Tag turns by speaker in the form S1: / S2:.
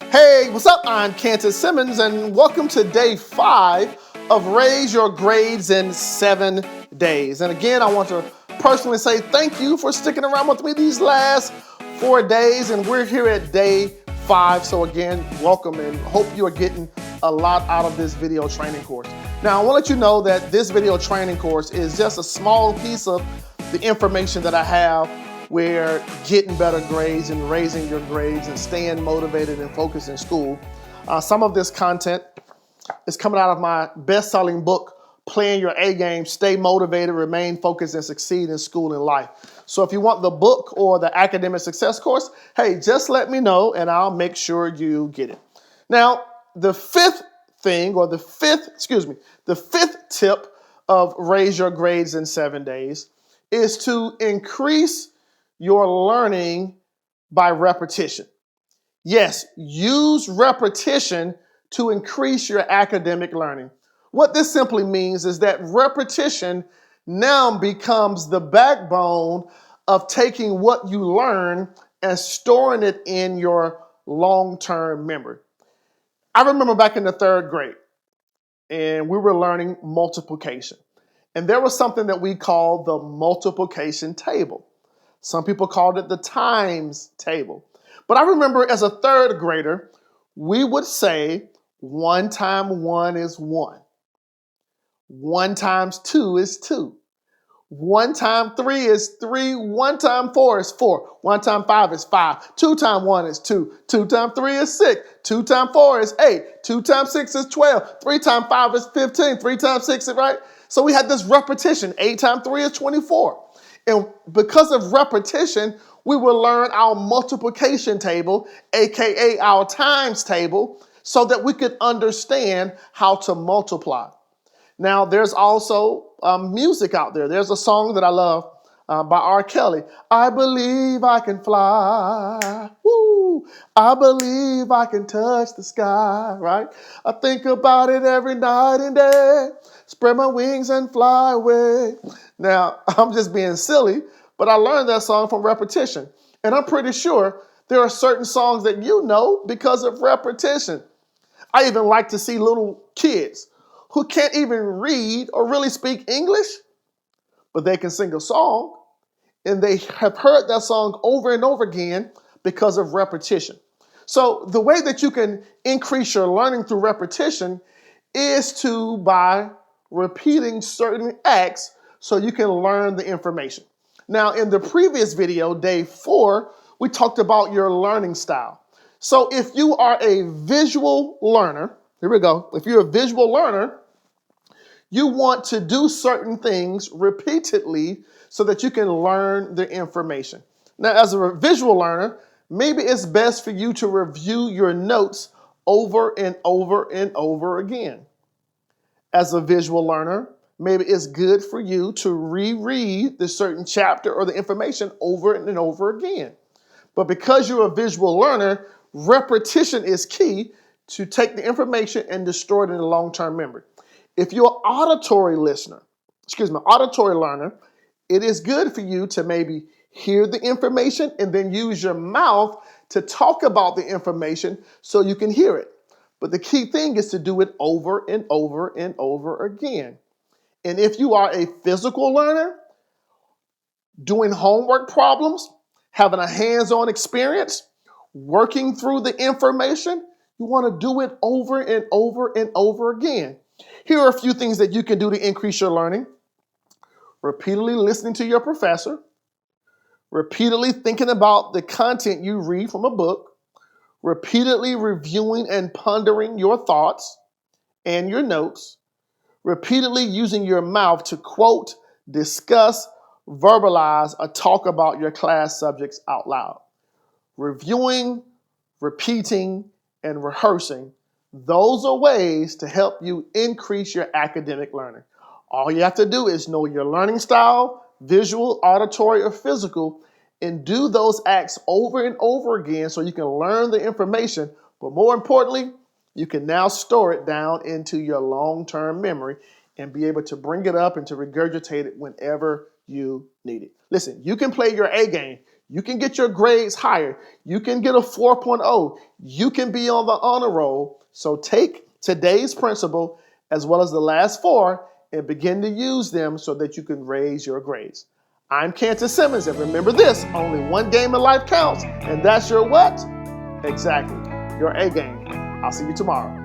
S1: Hey, what's up? I'm Kantis Simmons, and welcome to day 5 of Raise Your Grades in 7 Days. And again, I want to personally say thank you for sticking around with me these last 4 days, and we're here at day 5. So again, welcome, and hope you are getting a lot out of this video training course. Now, I want to let you know that this video training course is just a small piece of the information that I have where getting better grades and raising your grades and staying motivated and focused in school. Some of this content is coming out of my best-selling book, Playing Your A Game, Stay Motivated, Remain Focused, and Succeed in School and Life. So if you want the book or the academic success course, hey, just let me know and I'll make sure you get it. Now, the fifth tip of Raise Your Grades in 7 Days is to increase your learning by repetition. Yes, use repetition to increase your academic learning. What this simply means is that repetition now becomes the backbone of taking what you learn and storing it in your long-term memory. I remember back in the 3rd grade, and we were learning multiplication. And there was something that we called the multiplication table. Some people called it the times table. But I remember as a 3rd grader, we would say 1 times 1 is 1. 1 times 2 is 2. 1 times 3 is 3. 1 times 4 is 4. 1 times 5 is 5. 2 times 1 is 2. 2 times 3 is 6. 2 times 4 is 8. 2 times 6 is 12. 3 times 5 is 15. 3 times 6 is right. So we had this repetition. 8 times 3 is 24. And because of repetition, we will learn our multiplication table, aka our times table, so that we could understand how to multiply. Now, there's also music out there. There's a song that I love by R. Kelly. I believe I can fly. Woo! I believe I can touch the sky, right? I think about it every night and day. Spread my wings and fly away. Now, I'm just being silly, but I learned that song from repetition. And I'm pretty sure there are certain songs that you know because of repetition. I even like to see little kids who can't even read or really speak English, but they can sing a song, and they have heard that song over and over again because of repetition. So the way that you can increase your learning through repetition is by repeating certain acts so you can learn the information. Now, in the previous video, day 4, we talked about your learning style. So if you are a visual learner, here we go. If you're a visual learner, you want to do certain things repeatedly so that you can learn the information. Now, as a visual learner, maybe it's best for you to review your notes over and over and over again. As a visual learner, maybe it's good for you to reread the certain chapter or the information over and over again. But because you're a visual learner, repetition is key to take the information and to store it in the long-term memory. If you're an auditory learner, it is good for you to maybe hear the information and then use your mouth to talk about the information so you can hear it. But the key thing is to do it over and over and over again. And if you are a physical learner, doing homework problems, having a hands-on experience, working through the information, you want to do it over and over and over again. Here are a few things that you can do to increase your learning. Repeatedly listening to your professor, repeatedly thinking about the content you read from a book, repeatedly reviewing and pondering your thoughts and your notes, repeatedly using your mouth to quote, discuss, verbalize, or talk about your class subjects out loud. Reviewing, repeating, and rehearsing, those are ways to help you increase your academic learning. All you have to do is know your learning style, visual, auditory, or physical, and do those acts over and over again so you can learn the information, but more importantly, you can now store it down into your long-term memory and be able to bring it up and to regurgitate it whenever you need it. Listen, you can play your A game. You can get your grades higher. You can get a 4.0. You can be on the honor roll. So take today's principle as well as the last four and begin to use them so that you can raise your grades. I'm Kantis Simmons, and remember this, only one game in life counts, and that's your what? Exactly, your A game. I'll see you tomorrow.